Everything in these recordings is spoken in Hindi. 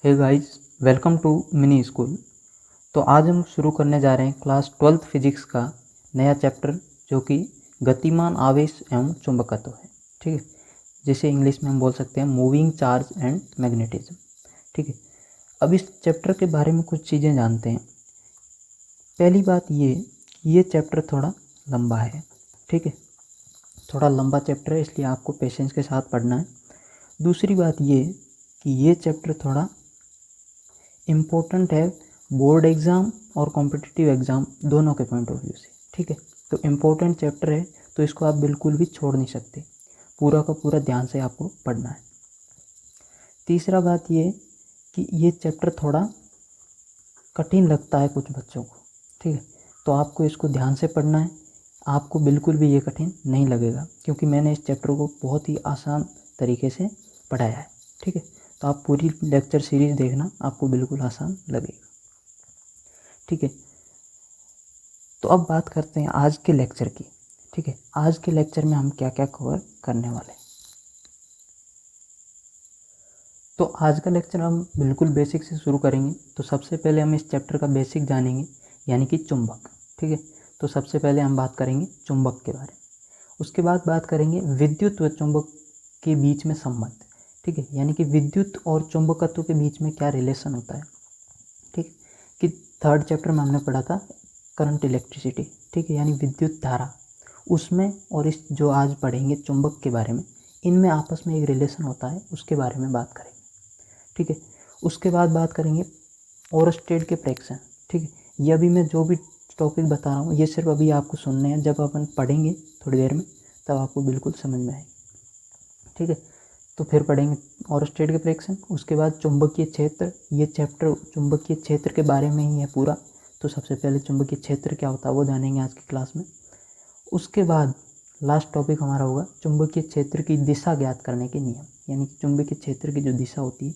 Hey guys, welcome to mini school. तो आज हम शुरू करने जा रहे हैं क्लास 12th फिजिक्स का नया चैप्टर, जो कि गतिमान आवेश एवं चुंबकत्व है। ठीक है, जिसे इंग्लिश में हम बोल सकते हैं मूविंग चार्ज एंड मैग्नेटिज्म। ठीक है, अब इस चैप्टर के बारे में कुछ चीज़ें जानते हैं। पहली बात ये चैप्टर थोड़ा लंबा है। ठीक है, थोड़ा लंबा चैप्टर है, इसलिए आपको पेशेंस के साथ पढ़ना है। दूसरी बात ये कि ये चैप्टर थोड़ा इम्पोर्टेंट है बोर्ड एग्ज़ाम और कॉम्पिटिटिव एग्ज़ाम दोनों के पॉइंट ऑफ व्यू से। ठीक है, तो इम्पोर्टेंट चैप्टर है, तो इसको आप बिल्कुल भी छोड़ नहीं सकते, पूरा का पूरा ध्यान से आपको पढ़ना है। तीसरा बात ये कि ये चैप्टर थोड़ा कठिन लगता है कुछ बच्चों को। ठीक है, तो आपको इसको ध्यान से पढ़ना है, आपको बिल्कुल भी ये कठिन नहीं लगेगा, क्योंकि मैंने इस चैप्टर को बहुत ही आसान तरीके से पढ़ाया है। ठीक है, तो आप पूरी लेक्चर सीरीज़ देखना, आपको बिल्कुल आसान लगेगा। ठीक है, तो अब बात करते हैं आज के लेक्चर की। ठीक है, आज के लेक्चर में हम क्या क्या कवर करने वाले हैं। तो आज का लेक्चर हम बिल्कुल बेसिक से शुरू करेंगे। तो सबसे पहले हम इस चैप्टर का बेसिक जानेंगे, यानी कि चुंबक। ठीक है, तो सबसे पहले हम बात करेंगे चुंबक के बारे में। उसके बाद बात करेंगे विद्युत व चुंबक के बीच में संबंध। ठीक है, यानी कि विद्युत और चुंबकत्व के बीच में क्या रिलेशन होता है। ठीक, कि थर्ड चैप्टर में हमने पढ़ा था करंट इलेक्ट्रिसिटी। ठीक है, यानी विद्युत धारा, उसमें और इस जो आज पढ़ेंगे चुंबक के बारे में, इनमें आपस में एक रिलेशन होता है, उसके बारे में बात करेंगे। ठीक है, उसके बाद बात करेंगे ओरस्टेड के फ्रैक्शन। ठीक है, ये अभी मैं जो भी टॉपिक बता रहा हूँ, ये सिर्फ अभी आपको सुनने हैं, जब अपन पढ़ेंगे थोड़ी देर में तब आपको बिल्कुल समझ में आएगी। ठीक है, तो फिर पढ़ेंगे ओरस्टेड के फ्रैक्शन। उसके बाद चुंबकीय क्षेत्र, ये चैप्टर चुंबकीय क्षेत्र के बारे में ही है पूरा। तो सबसे पहले चुंबकीय क्षेत्र क्या होता है वो जानेंगे आज की क्लास में। उसके बाद लास्ट टॉपिक हमारा होगा चुंबकीय क्षेत्र की दिशा ज्ञात करने के नियम, यानी कि चुंबकीय क्षेत्र की जो दिशा होती है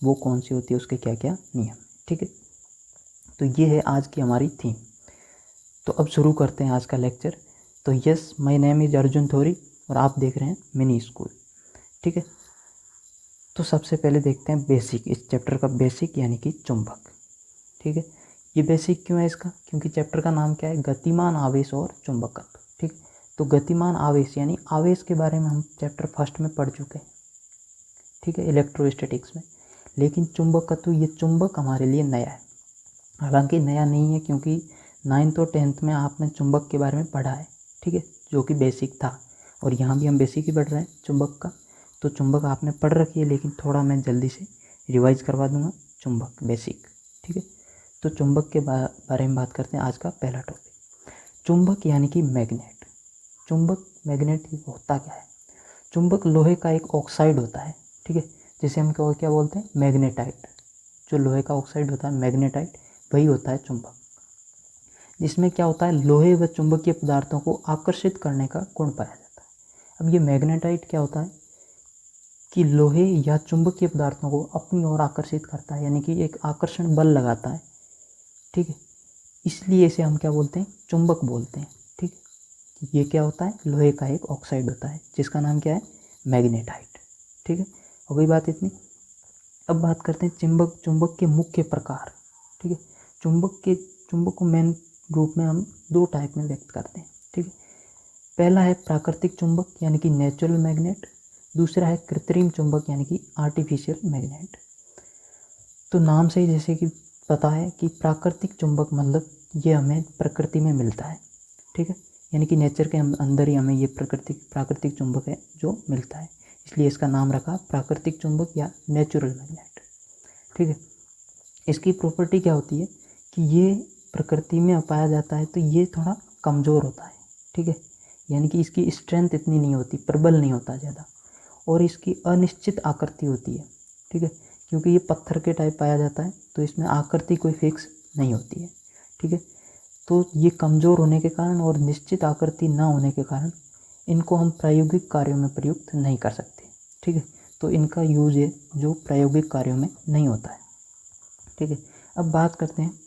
वो कौन सी होती है, उसके क्या क्या नियम। ठीक है, तो ये है आज की हमारी थीम। तो अब शुरू करते हैं आज का लेक्चर। तो yes, my name is Arjun थोरी और आप देख रहे हैं मिनी स्कूल। ठीक है, तो सबसे पहले देखते हैं बेसिक, इस चैप्टर का बेसिक, यानी कि चुंबक। ठीक है, ये बेसिक क्यों है इसका, क्योंकि चैप्टर का नाम क्या है, गतिमान आवेश और चुंबकत्व। ठीक, तो गतिमान आवेश यानी आवेश के बारे में हम चैप्टर फर्स्ट में पढ़ चुके हैं। ठीक है, इलेक्ट्रोस्टैटिक्स में। लेकिन चुंबकत्व, ये चुंबक हमारे लिए नया है। हालांकि नया नहीं है, क्योंकि 9th और 10th में आपने चुंबक के बारे में पढ़ा है। ठीक है, जो कि बेसिक था, और यहाँ भी हम बेसिक ही पढ़ रहे हैं चुंबक का। तो चुंबक आपने पढ़ रखी है, लेकिन थोड़ा मैं जल्दी से रिवाइज करवा दूंगा चुंबक बेसिक। ठीक है, तो चुंबक के बारे में बात करते हैं। आज का पहला टॉपिक चुंबक यानी कि मैग्नेट। चुंबक मैग्नेट होता क्या है। चुंबक लोहे का एक ऑक्साइड होता है। ठीक है, जिसे हम क्या बोलते हैं, मैग्नेटाइट। जो लोहे का ऑक्साइड होता है मैग्नेटाइट, वही होता है चुंबक। जिसमें क्या होता है, लोहे व चुंबकीय पदार्थों को आकर्षित करने का गुण पाया जाता है। अब ये मैग्नेटाइट क्या होता है कि लोहे या चुंबकीय पदार्थों को अपनी ओर आकर्षित करता है, यानी कि एक आकर्षण बल लगाता है। ठीक है, इसलिए इसे हम क्या बोलते हैं, चुंबक बोलते हैं। ठीक, ये क्या होता है, लोहे का एक ऑक्साइड होता है, जिसका नाम क्या है, मैग्नेटाइट। ठीक है, हो गई बात इतनी। अब बात करते हैं चुंबक के मुख्य प्रकार। ठीक है, चुंबक को मेन रूप में हम दो टाइप में व्यक्त करते हैं। ठीक है, पहला है प्राकृतिक चुंबक, यानी कि नेचुरल मैग्नेट। दूसरा है कृत्रिम चुंबक, यानी कि आर्टिफिशियल मैग्नेट। तो नाम से ही जैसे कि पता है कि प्राकृतिक चुंबक मतलब ये हमें प्रकृति में मिलता है। ठीक है, यानी कि नेचर के अंदर ही हमें ये प्राकृतिक चुंबक है जो मिलता है, इसलिए इसका नाम रखा प्राकृतिक चुंबक या नेचुरल मैग्नेट। ठीक है, इसकी प्रॉपर्टी क्या होती है कि ये प्रकृति में पाया जाता है, तो ये थोड़ा कमज़ोर होता है। ठीक है, यानी कि इसकी स्ट्रेंथ इतनी नहीं होती, प्रबल नहीं होता ज़्यादा, और इसकी अनिश्चित आकृति होती है। ठीक है, क्योंकि ये पत्थर के टाइप पाया जाता है, तो इसमें आकृति कोई फिक्स नहीं होती है। ठीक है, तो ये कमज़ोर होने के कारण और निश्चित आकृति ना होने के कारण इनको हम प्रायोगिक कार्यों में प्रयुक्त नहीं कर सकते। ठीक है, तो इनका यूज है जो प्रायोगिक कार्यों में नहीं होता है। ठीक है, अब बात करते हैं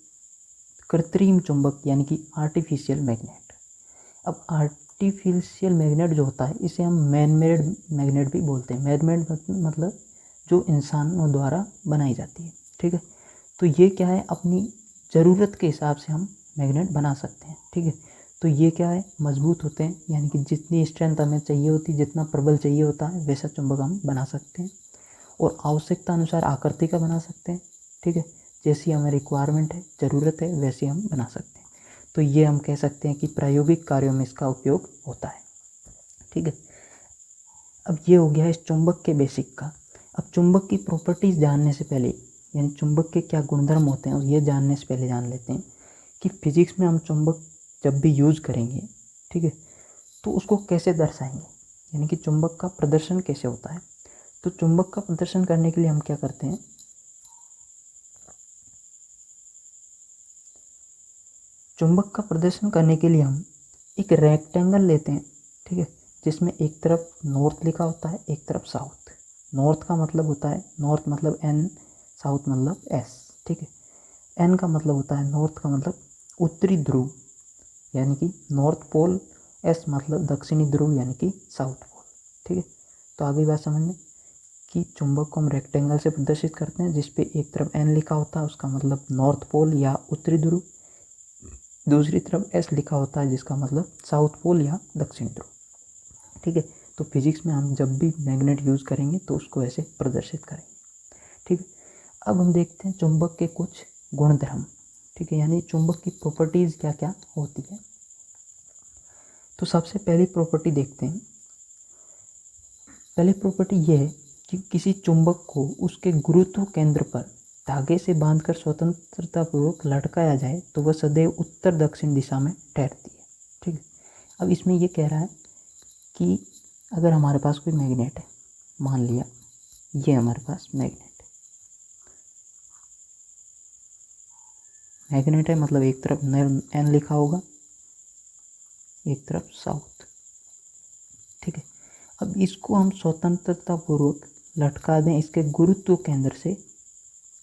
कृत्रिम चुंबक, यानी कि आर्टिफिशियल मैग्नेट। अब आर्टिफिशियल मैग्नेट जो होता है, इसे हम मैन मेड मैग्नेट भी बोलते हैं। मैन मेड मतलब जो इंसानों द्वारा बनाई जाती है। ठीक है। तो ये क्या है, अपनी ज़रूरत के हिसाब से हम मैग्नेट बना सकते हैं। ठीक है। तो ये क्या है, मजबूत होते हैं, यानी कि जितनी स्ट्रेंथ हमें चाहिए होती है, जितना प्रबल चाहिए होता है, वैसा चुंबक हम बना सकते हैं और आवश्यकता अनुसार आकृति का बना सकते हैं। ठीक है। जैसी हमें रिक्वायरमेंट है, ज़रूरत है, वैसी हम बना सकते हैं। तो ये हम कह सकते हैं कि प्रायोगिक कार्यों में इसका उपयोग होता है। ठीक है। अब ये हो गया है इस चुंबक के बेसिक का। अब चुंबक की प्रॉपर्टीज़ जानने से पहले, यानी चुंबक के क्या गुणधर्म होते हैं, और ये जानने से पहले जान लेते हैं कि फिजिक्स में हम चुंबक जब भी यूज़ करेंगे, ठीक है, तो उसको कैसे दर्शाएंगे, यानी कि चुंबक का प्रदर्शन कैसे होता है। तो चुंबक का प्रदर्शन करने के लिए हम क्या करते हैं, चुंबक का प्रदर्शन करने के लिए हम एक रेक्टेंगल लेते हैं। ठीक है। जिसमें एक तरफ नॉर्थ लिखा होता है, एक तरफ साउथ। नॉर्थ का मतलब होता है, नॉर्थ मतलब एन, साउथ मतलब एस। ठीक है। एन का मतलब होता है, नॉर्थ का मतलब उत्तरी ध्रुव यानी कि नॉर्थ पोल, एस मतलब दक्षिणी ध्रुव यानी कि साउथ पोल। ठीक है। तो आगे बात समझ में कि चुंबक को हम रेक्टेंगल से प्रदर्शित करते हैं, जिस पे एक तरफ एन लिखा होता है, उसका मतलब नॉर्थ पोल या उत्तरी ध्रुव, दूसरी तरफ एस लिखा होता है, जिसका मतलब साउथ पोल या दक्षिण ध्रुव। ठीक है। तो फिजिक्स में हम जब भी मैग्नेट यूज़ करेंगे तो उसको ऐसे प्रदर्शित करेंगे। ठीक है। अब हम देखते हैं चुंबक के कुछ गुणधर्म। ठीक है, यानी चुंबक की प्रॉपर्टीज़ क्या क्या होती है। तो सबसे पहली प्रॉपर्टी देखते हैं। पहली प्रॉपर्टी यह है कि किसी चुंबक को उसके गुरुत्व केंद्र पर धागे से बांधकर स्वतंत्रतापूर्वक लटकाया जाए तो वह सदैव उत्तर दक्षिण दिशा में ठहरती है। ठीक है। अब इसमें यह कह रहा है कि अगर हमारे पास कोई मैग्नेट है, मान लिया ये हमारे पास मैग्नेट है, मतलब एक तरफ एन लिखा होगा, एक तरफ साउथ। ठीक है। अब इसको हम स्वतंत्रतापूर्वक लटका दें इसके गुरुत्व केंद्र से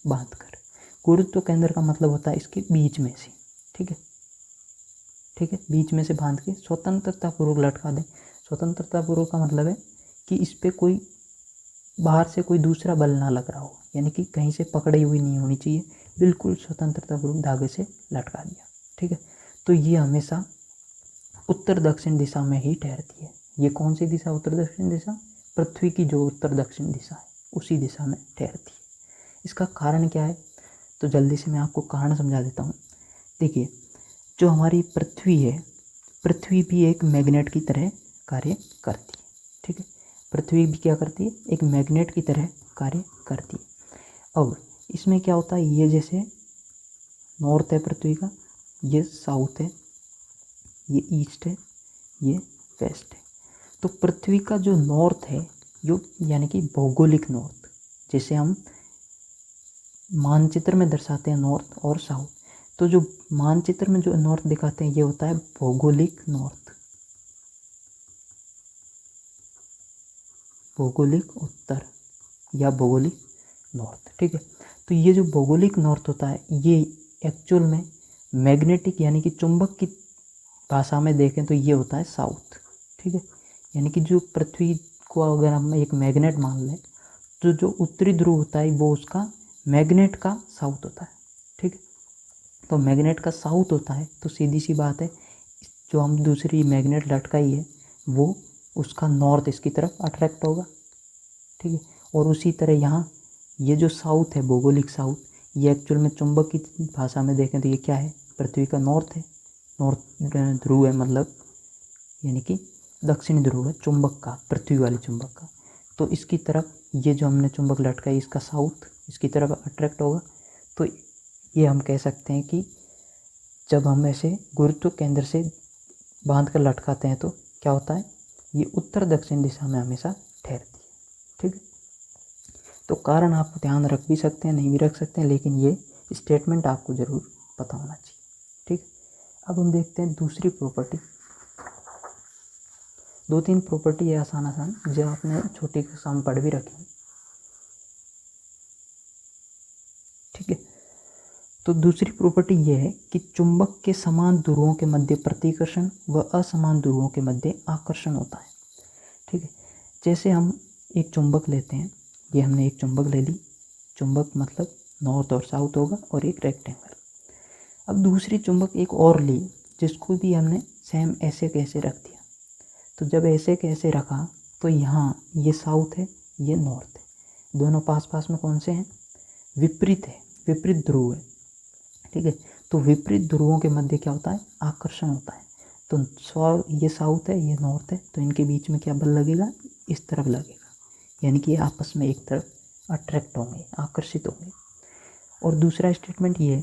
बांधकर। गुरुत्व केंद्र का मतलब होता है इसके बीच में से। ठीक है। ठीक है, बीच में से बांध के स्वतंत्रतापूर्वक लटका दें। स्वतंत्रतापूर्वक का मतलब है कि इस पर कोई बाहर से कोई दूसरा बल ना लग रहा हो, यानी कि कहीं से पकड़ी हुई नहीं होनी चाहिए, बिल्कुल स्वतंत्रतापूर्वक धागे से लटका दिया। ठीक है। तो ये हमेशा उत्तर दक्षिण दिशा में ही ठहरती है। ये कौन सी दिशा, उत्तर दक्षिण दिशा, पृथ्वी की जो उत्तर दक्षिण दिशा है उसी दिशा में ठहरती है। इसका कारण क्या है, तो जल्दी से मैं आपको कारण समझा देता हूँ। देखिए, जो हमारी पृथ्वी है, पृथ्वी भी एक मैग्नेट की तरह कार्य करती है। ठीक है। पृथ्वी भी क्या करती है, एक मैग्नेट की तरह कार्य करती है। अब इसमें क्या होता है, ये जैसे नॉर्थ है पृथ्वी का, ये साउथ है, ये ईस्ट है, ये वेस्ट है। तो पृथ्वी का जो नॉर्थ है, जो यानी कि भौगोलिक नॉर्थ, जिसे हम मानचित्र में दर्शाते हैं नॉर्थ और साउथ, तो जो मानचित्र में जो नॉर्थ दिखाते हैं ये होता है भौगोलिक नॉर्थ, भौगोलिक उत्तर या भौगोलिक नॉर्थ। ठीक है। तो ये जो भौगोलिक नॉर्थ होता है ये एक्चुअल में मैग्नेटिक यानी कि चुंबक की भाषा में देखें तो ये होता है साउथ। ठीक है। यानी कि जो पृथ्वी को अगर हम एक मैग्नेट मान लें तो जो उत्तरी ध्रुव होता है वो उसका मैग्नेट का साउथ होता है। ठीक है। तो मैग्नेट का साउथ होता है तो सीधी सी बात है, जो हम दूसरी मैग्नेट लटकाई है वो उसका नॉर्थ इसकी तरफ अट्रैक्ट होगा। ठीक है। और उसी तरह यहाँ ये जो साउथ है, भौगोलिक साउथ, ये एक्चुअल में चुंबक की भाषा में देखें तो ये क्या है, पृथ्वी का नॉर्थ है, नॉर्थ ध्रुव है, मतलब यानी कि दक्षिणी ध्रुव है चुंबक का, पृथ्वी वाले चुंबक का। तो इसकी तरफ ये जो हमने चुंबक लटकाई इसका साउथ इसकी तरफ अट्रैक्ट होगा। तो ये हम कह सकते हैं कि जब हम ऐसे गुरुत्व केंद्र से बांध कर लटकाते हैं तो क्या होता है, ये उत्तर दक्षिण दिशा में हमेशा ठहरती है। ठीक है। तो कारण आप ध्यान रख भी सकते हैं, नहीं भी रख सकते हैं, लेकिन ये स्टेटमेंट आपको ज़रूर पता होना चाहिए। ठीक। अब हम देखते हैं दूसरी प्रॉपर्टी। दो तीन प्रॉपर्टी है आसान आसान जो आपने छोटी कक्षा में पढ़ भी रखी। ठीक है। तो दूसरी प्रॉपर्टी यह है कि चुंबक के समान ध्रुवों के मध्य प्रतिकर्षण व असमान ध्रुवों के मध्य आकर्षण होता है। ठीक है। जैसे हम एक चुंबक लेते हैं, ये हमने एक चुंबक ले ली, चुंबक मतलब नॉर्थ और साउथ होगा और एक रेक्टेंगल। अब दूसरी चुंबक एक और ली जिसको भी हमने सेम ऐसे कैसे रख दिया। तो जब ऐसे कैसे रखा तो यहाँ ये साउथ है, ये नॉर्थ है, दोनों पास पास में कौन से हैं, विपरीत है, विपरीत ध्रुव है। ठीक है, तो विपरीत ध्रुवों के मध्य क्या होता है, आकर्षण होता है। तो ये साउथ है, ये नॉर्थ है, तो इनके बीच में क्या बल लगेगा, इस तरफ लगेगा, यानी कि ये आपस में एक तरफ अट्रैक्ट होंगे, आकर्षित होंगे। और दूसरा स्टेटमेंट ये है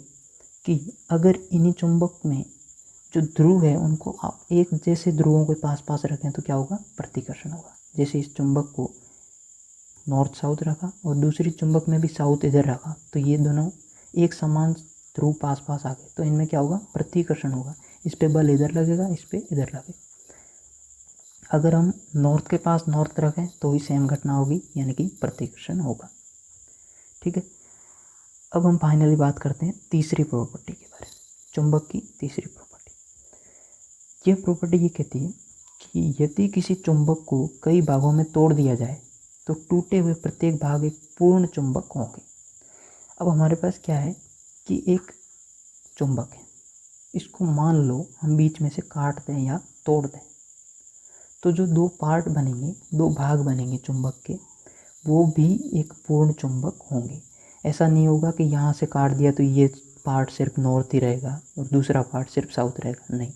कि अगर इन्हीं चुंबक में जो ध्रुव है उनको आप एक जैसे ध्रुवों के पास पास रखें तो क्या होगा, प्रतिकर्षण होगा। जैसे इस चुंबक को नॉर्थ साउथ रखा और दूसरी चुंबक में भी साउथ इधर रखा, तो ये दोनों एक समान ध्रुव पास पास आ गए, तो इनमें क्या होगा, प्रतिकर्षण होगा। इस पे बल इधर लगेगा, इस पे इधर लगेगा। अगर हम नॉर्थ के पास नॉर्थ रखें तो भी सेम घटना होगी, यानी कि प्रतिकर्षण होगा। ठीक है, अब हम फाइनली बात करते हैं तीसरी प्रॉपर्टी के बारे में, चुंबक की तीसरी प्रॉपर्टी। ये प्रॉपर्टी ये कहती है कि यदि किसी चुंबक को कई भागों में तोड़ दिया जाए तो टूटे हुए प्रत्येक भाग एक पूर्ण चुंबक होंगे। अब हमारे पास क्या है कि एक चुंबक है, इसको मान लो हम बीच में से काट दें या तोड़ दें, तो जो दो पार्ट बनेंगे, दो भाग बनेंगे चुंबक के, वो भी एक पूर्ण चुंबक होंगे। ऐसा नहीं होगा कि यहाँ से काट दिया तो ये पार्ट सिर्फ नॉर्थ ही रहेगा और दूसरा पार्ट सिर्फ साउथ रहेगा, नहीं।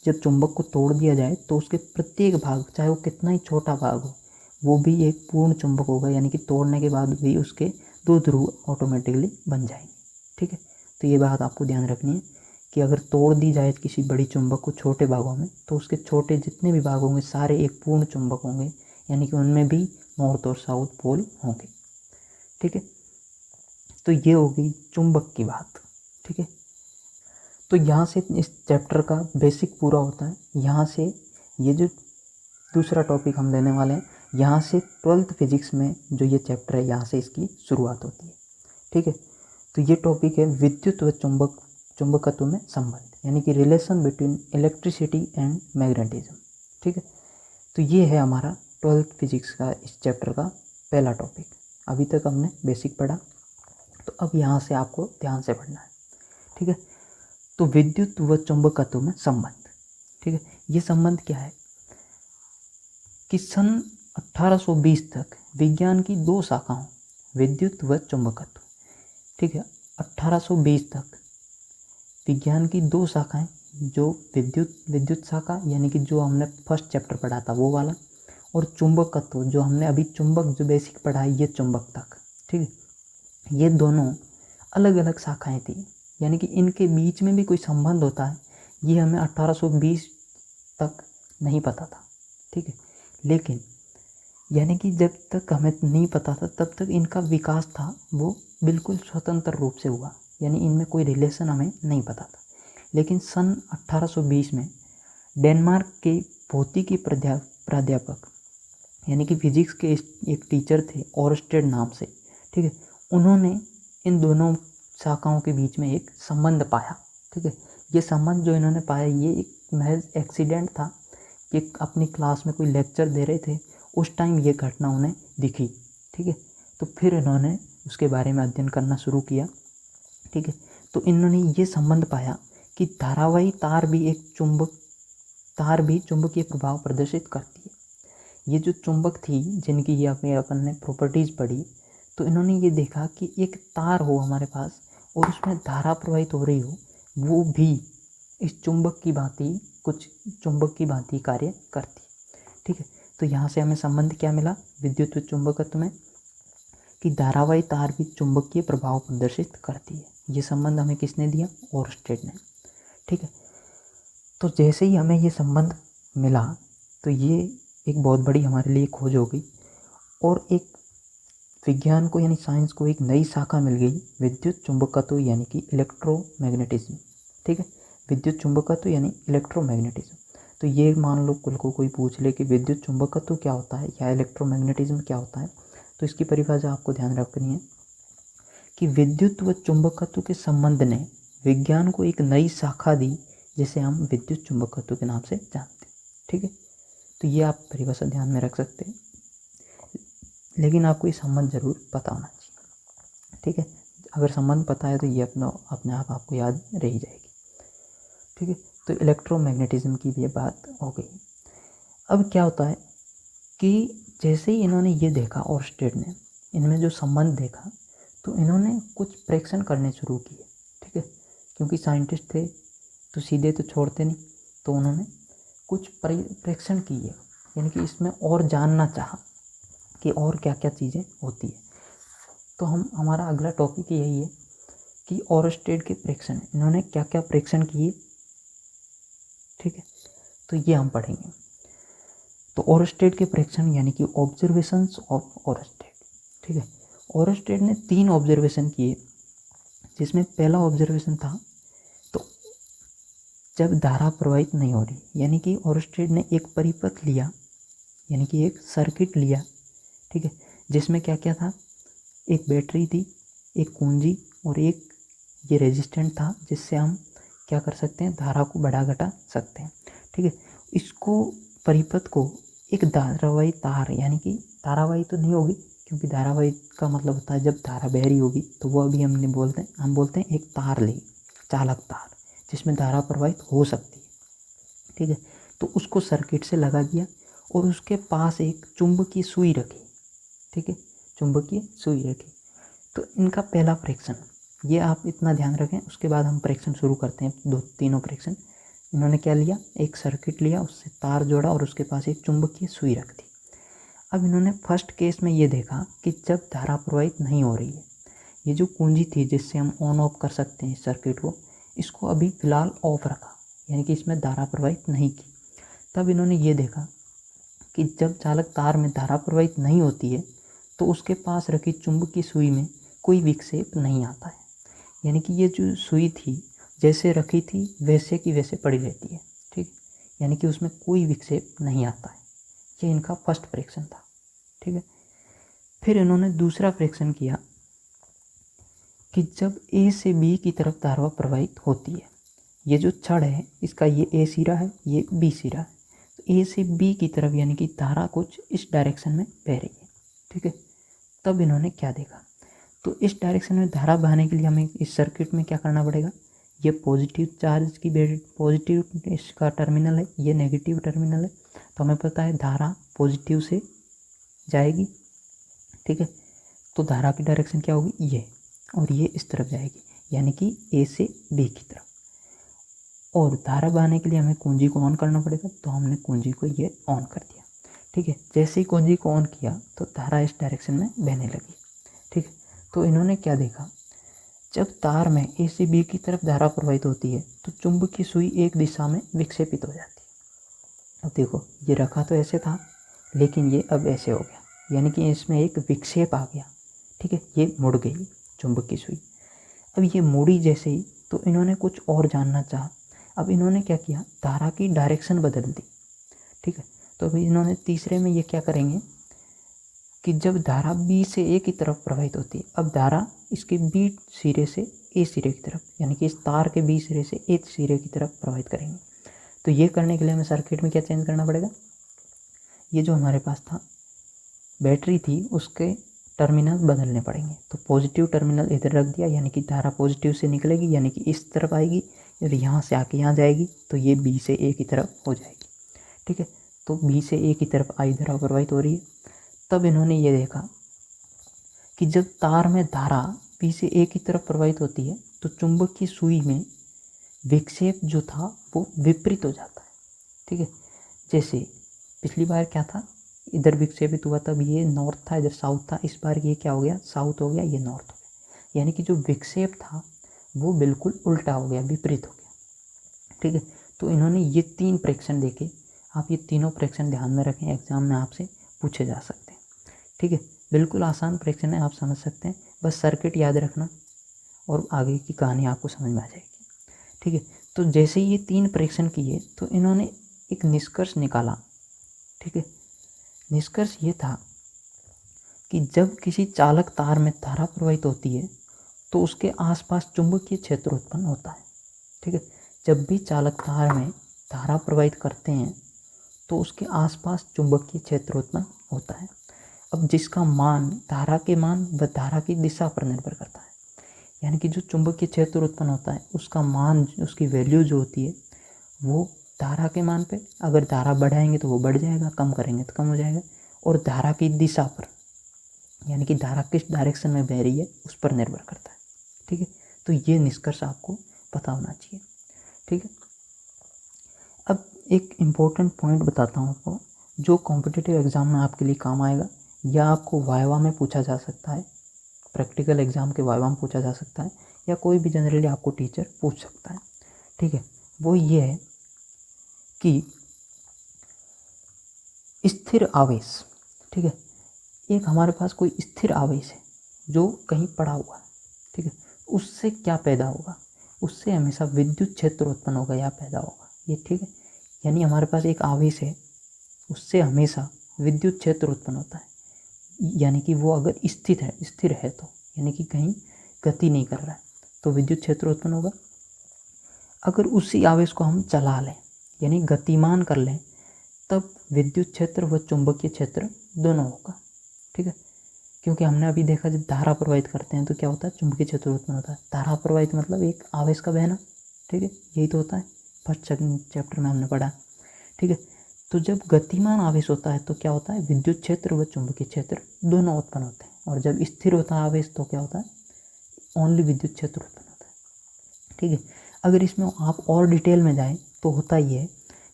जब चुंबक को तोड़ दिया जाए तो उसके प्रत्येक भाग, चाहे वो कितना ही छोटा भाग हो, वो भी एक पूर्ण चुंबक होगा, यानी कि तोड़ने के बाद भी उसके दो ध्रुव ऑटोमेटिकली बन जाएंगे। ठीक है, तो ये बात आपको ध्यान रखनी है कि अगर तोड़ दी जाए किसी बड़ी चुंबक को छोटे भागों में तो उसके छोटे जितने भी भाग होंगे सारे एक पूर्ण चुंबक होंगे, यानी कि उनमें भी नॉर्थ और साउथ पोल होंगे। ठीक है, तो ये होगी चुंबक की बात। ठीक है, तो यहाँ से इस चैप्टर का बेसिक पूरा होता है। यहाँ से ये जो दूसरा टॉपिक हम लेने वाले हैं, यहाँ से 12th फिजिक्स में जो ये चैप्टर है यहाँ से इसकी शुरुआत होती है। ठीक है, तो ये टॉपिक है विद्युत व चुंबकत्व में संबंध, यानी कि relation between electricity and magnetism. ठीक है, तो ये है हमारा 12th फिजिक्स का इस चैप्टर का पहला टॉपिक। अभी तक हमने बेसिक पढ़ा, तो अब यहाँ से आपको ध्यान से पढ़ना है। ठीक है, तो विद्युत व चुंबकत्व में संबंध। ठीक है, ये संबंध क्या है कि सन 1820 तक विज्ञान की दो शाखाओं, विद्युत व चुंबकत्व, ठीक है, 1820 तक विज्ञान की दो शाखाएं, जो विद्युत शाखा यानी कि जो हमने फर्स्ट चैप्टर पढ़ा था वो वाला, और चुंबकत्व जो हमने अभी चुंबक जो बेसिक पढ़ा है ये चुंबक तक। ठीक है, ये दोनों अलग अलग शाखाएं थी, यानी कि इनके बीच में भी कोई संबंध होता है ये हमें 1820 तक नहीं पता था। ठीक है, लेकिन यानी कि जब तक हमें नहीं पता था तब तक इनका विकास था वो बिल्कुल स्वतंत्र रूप से हुआ, यानी इनमें कोई रिलेशन हमें नहीं पता था। लेकिन सन 1820 में डेनमार्क के भौतिकी प्राध्यापक यानी कि फिजिक्स के एक टीचर थे ओरस्टेड नाम से, ठीक है, उन्होंने इन दोनों शाखाओं के बीच में एक संबंध पाया। ठीक है, ये संबंध जो इन्होंने पाया ये एक महज एक्सीडेंट था कि अपनी क्लास में कोई लेक्चर दे रहे थे, उस टाइम ये घटना उन्हें दिखी। ठीक है, तो फिर इन्होंने उसके बारे में अध्ययन करना शुरू किया। ठीक है, तो इन्होंने ये संबंध पाया कि धारावाही तार भी चुंबकीय प्रभाव प्रदर्शित करती है। ये जो चुंबक थी जिनकी ये अपन ने प्रॉपर्टीज़ पढ़ी, तो इन्होंने ये देखा कि एक तार हो हमारे पास और उसमें धारा प्रवाहित हो रही हो, वो भी इस चुंबक की भांति कार्य करती है। ठीक है, तो यहाँ से हमें संबंध क्या मिला विद्युत व चुंबकत्व में कि धारावाही तार भी चुंबकीय प्रभाव प्रदर्शित करती है। ये संबंध हमें किसने दिया, ओरस्टेड ने। ठीक है, तो जैसे ही हमें ये संबंध मिला तो ये एक बहुत बड़ी हमारे लिए खोज हो गई और एक विज्ञान को यानी साइंस को एक नई शाखा मिल गई, विद्युत चुंबकत्व यानी कि इलेक्ट्रोमैग्नेटिज्म। ठीक है, विद्युत चुंबकत्व यानी इलेक्ट्रोमैग्नेटिज्म। तो ये मान लो कुल को कोई पूछ ले कि विद्युत चुंबकत्व क्या होता है या इलेक्ट्रोमैग्नेटिज्म क्या होता है, तो इसकी परिभाषा आपको ध्यान रखनी है कि विद्युत व चुंबकत्व के संबंध ने विज्ञान को एक नई शाखा दी जिसे हम विद्युत चुंबकत्व के नाम से जानते हैं। ठीक है, तो ये आप परिभाषा ध्यान में रख सकते हैं, लेकिन आपको ये संबंध जरूर पता होना चाहिए। ठीक है, अगर संबंध पता है तो ये अपने आप आपको याद रह जाएगी। ठीक है, तो इलेक्ट्रोमैग्नेटिज्म की भी बात हो गई। अब क्या होता है कि जैसे ही इन्होंने ये देखा ओरस्टेड ने, इनमें जो संबंध देखा, तो इन्होंने कुछ प्रेक्षण करने शुरू किए। ठीक है, क्योंकि साइंटिस्ट थे तो सीधे तो छोड़ते नहीं, तो उन्होंने कुछ प्रेक्षण किए, यानी कि इसमें और जानना चाहा कि और क्या क्या चीज़ें होती है। तो हमारा अगला टॉपिक यही है कि ओरस्टेड के प्रेक्षण, इन्होंने क्या क्या प्रेक्षण किए। ठीक है, तो ये हम पढ़ेंगे। तो ओरस्टेड के प्रेक्षण यानी कि ऑब्जर्वेशंस ऑफ ओरस्टेड। ठीक है, ओरस्टेड ने 3 ऑब्जर्वेशन किए, जिसमें पहला ऑब्जर्वेशन था तो जब धारा प्रवाहित नहीं हो रही, यानी कि ओरस्टेड ने एक परिपथ लिया, यानी कि एक सर्किट लिया। ठीक है, जिसमें क्या क्या था, एक बैटरी थी, एक कुंजी और एक ये रेजिस्टेंट था, जिससे हम क्या कर सकते हैं, धारा को बढ़ा घटा सकते हैं। ठीक है, इसको परिपथ को एक धारावाही तार, यानी कि धारावाही तो नहीं होगी, क्योंकि धारावाही का मतलब होता है जब धारा बह रही होगी, तो वो अभी हम बोलते हैं एक तार ली, चालक तार, जिसमें धारा प्रवाहित हो सकती है। ठीक है, तो उसको सर्किट से लगा दिया और उसके पास एक चुंबकीय सुई रखी। ठीक है, चुंबकीय सुई रखी। तो इनका पहला प्रेक्षण, ये आप इतना ध्यान रखें, उसके बाद हम प्रेक्षण शुरू करते हैं। तीनों प्रेक्षण इन्होंने क्या लिया, एक सर्किट लिया, उससे तार जोड़ा और उसके पास एक चुंबकीय सुई रख दी। अब इन्होंने फर्स्ट केस में ये देखा कि जब धारा प्रवाहित नहीं हो रही है, ये जो कुंजी थी जिससे हम ऑन ऑफ कर सकते हैं सर्किट को, इसको अभी फ़िलहाल ऑफ रखा, यानी कि इसमें धारा प्रवाहित नहीं की। तब इन्होंने ये देखा कि जब चालक तार में धारा प्रवाहित नहीं होती है, तो उसके पास रखी चुंबकीय सुई में कोई विक्षेप नहीं आता है, यानी कि ये जो सुई थी जैसे रखी थी वैसे की वैसे पड़ी रहती है। ठीक, यानी कि उसमें कोई विक्षेप नहीं आता है। ये इनका फर्स्ट प्रेक्षण था। ठीक है, फिर इन्होंने दूसरा प्रेक्षण किया कि जब ए से बी की तरफ धारा प्रवाहित होती है, ये जो छड़ है इसका ये ए सिरा है, ये बी सिरा है, तो ए से बी की तरफ यानी कि धारा कुछ इस डायरेक्शन में बह रही है। ठीक है, तब इन्होंने क्या देखा, तो इस डायरेक्शन में धारा बहाने के लिए हमें इस सर्किट में क्या करना पड़ेगा, ये पॉजिटिव चार्ज की पॉजिटिव इसका टर्मिनल है, ये नेगेटिव टर्मिनल है, तो हमें पता है धारा पॉजिटिव से जाएगी। ठीक है, तो धारा की डायरेक्शन क्या होगी, ये, और ये इस तरफ जाएगी, यानी कि ए से बी की तरफ। और धारा बहाने के लिए हमें कुंजी को ऑन करना पड़ेगा, तो हमने कुंजी को ये ऑन कर दिया। ठीक है, जैसे ही कुंजी को ऑन किया तो धारा इस डायरेक्शन में बहने लगी। ठीक है, तो इन्होंने क्या देखा, जब तार में ए से बी की तरफ धारा प्रवाहित होती है तो चुंबकीय सुई एक दिशा में विक्षेपित हो जाती है। अब देखो, ये रखा तो ऐसे था, लेकिन ये अब ऐसे हो गया, यानी कि इसमें एक विक्षेप आ गया। ठीक है, ये मुड़ गई चुंबकीय सुई। अब ये मुड़ी जैसे ही, तो इन्होंने कुछ और जानना चाहा। अब इन्होंने क्या किया, धारा की डायरेक्शन बदल दी। ठीक है, तो अभी इन्होंने तीसरे में ये क्या करेंगे कि जब धारा बी से ए की तरफ प्रवाहित होती है, अब धारा इसके बी सिरे से ए सिरे की तरफ, यानी कि इस तार के बी सिरे से ए सिरे की तरफ प्रवाहित करेंगे। तो ये करने के लिए हमें सर्किट में क्या चेंज करना पड़ेगा, ये जो हमारे पास था बैटरी थी उसके टर्मिनल बदलने पड़ेंगे। तो पॉजिटिव टर्मिनल इधर रख दिया, यानी कि धारा पॉजिटिव से निकलेगी, यानी कि इस तरफ आएगी, और यहाँ से आके यहाँ जाएगी, तो ये बी से ए की तरफ हो जाएगी। ठीक है, तो बी से ए की तरफ आई धारा प्रवाहित हो रही है। तब इन्होंने ये देखा कि जब तार में धारा बी से ए की तरफ प्रवाहित होती है तो चुंबक की सुई में विक्षेप जो था वो विपरीत हो जाता है। ठीक है, जैसे पिछली बार क्या था, इधर विक्षेपित हुआ तब ये नॉर्थ था, इधर साउथ था, इस बार ये क्या हो गया, साउथ हो गया, ये नॉर्थ हो गया, यानी कि जो विक्षेप था वो बिल्कुल उल्टा हो गया, विपरीत हो गया। ठीक है, तो इन्होंने ये 3 प्रेक्षण देखे। आप ये तीनों प्रेक्षण ध्यान में रखें, एग्जाम में आपसे पूछे जा सकते हैं। ठीक है, बिल्कुल आसान प्रेक्षण है, आप समझ सकते हैं, बस सर्किट याद रखना और आगे की कहानी आपको समझ में आ जाएगी। ठीक है, तो जैसे ही ये 3 प्रेक्षण किए तो इन्होंने एक निष्कर्ष निकाला। ठीक है, निष्कर्ष ये था कि जब किसी चालक तार में धारा प्रवाहित होती है तो उसके आसपास चुंबकीय क्षेत्र उत्पन्न होता है। ठीक है, जब भी चालक तार में धारा प्रवाहित करते हैं तो उसके आसपास चुंबकीय क्षेत्र उत्पन्न होता है। अब जिसका मान, धारा के मान व धारा की दिशा पर निर्भर करता है, यानी कि जो चुंबकीय क्षेत्र उत्पन्न होता है उसका मान, उसकी वैल्यू जो होती है वो धारा के मान पे, अगर धारा बढ़ाएंगे तो वो बढ़ जाएगा, कम करेंगे तो कम हो जाएगा, और धारा की दिशा पर, यानी कि धारा किस डायरेक्शन में बह रही है उस पर निर्भर करता है। ठीक है, तो ये निष्कर्ष आपको पता होना चाहिए। ठीक है, अब एक इम्पोर्टेंट पॉइंट बताता हूँ आपको, जो कॉम्पिटिटिव एग्ज़ाम में आपके लिए काम आएगा, या आपको वाइवा में पूछा जा सकता है, प्रैक्टिकल एग्ज़ाम के वाइवा में पूछा जा सकता है, या कोई भी जनरली आपको टीचर पूछ सकता है। ठीक है, वो ये है कि स्थिर आवेश, ठीक है, एक हमारे पास कोई स्थिर आवेश है जो कहीं पड़ा हुआ है, ठीक है, उससे क्या पैदा होगा, उससे हमेशा विद्युत क्षेत्र उत्पन्न होगा या पैदा होगा ये। ठीक है, यानी हमारे पास एक आवेश है, उससे हमेशा विद्युत क्षेत्र उत्पन्न होता है, यानी कि वो अगर स्थिर है तो, यानी कि कहीं गति नहीं कर रहा है तो विद्युत क्षेत्र उत्पन्न होगा। अगर उसी आवेश को हम चला लें, यानी गतिमान कर लें, तब विद्युत क्षेत्र व चुंबकीय क्षेत्र दोनों होगा। ठीक है, क्योंकि हमने अभी देखा जब धारा प्रवाहित करते हैं तो क्या होता है, चुंबकीय क्षेत्र उत्पन्न होता है। धारा प्रवाहित मतलब एक आवेश का बहना। ठीक है, यही तो होता है, फर्स्ट चैप्टर में हमने पढ़ा। ठीक है, तो जब गतिमान आवेश होता है तो क्या होता है, विद्युत क्षेत्र व चुंबकीय क्षेत्र दोनों उत्पन्न होते हैं, और जब स्थिर होता है आवेश तो क्या होता है, ओनली विद्युत क्षेत्र उत्पन्न होता है। ठीक है, अगर इसमें आप और डिटेल में जाएं तो होता ये है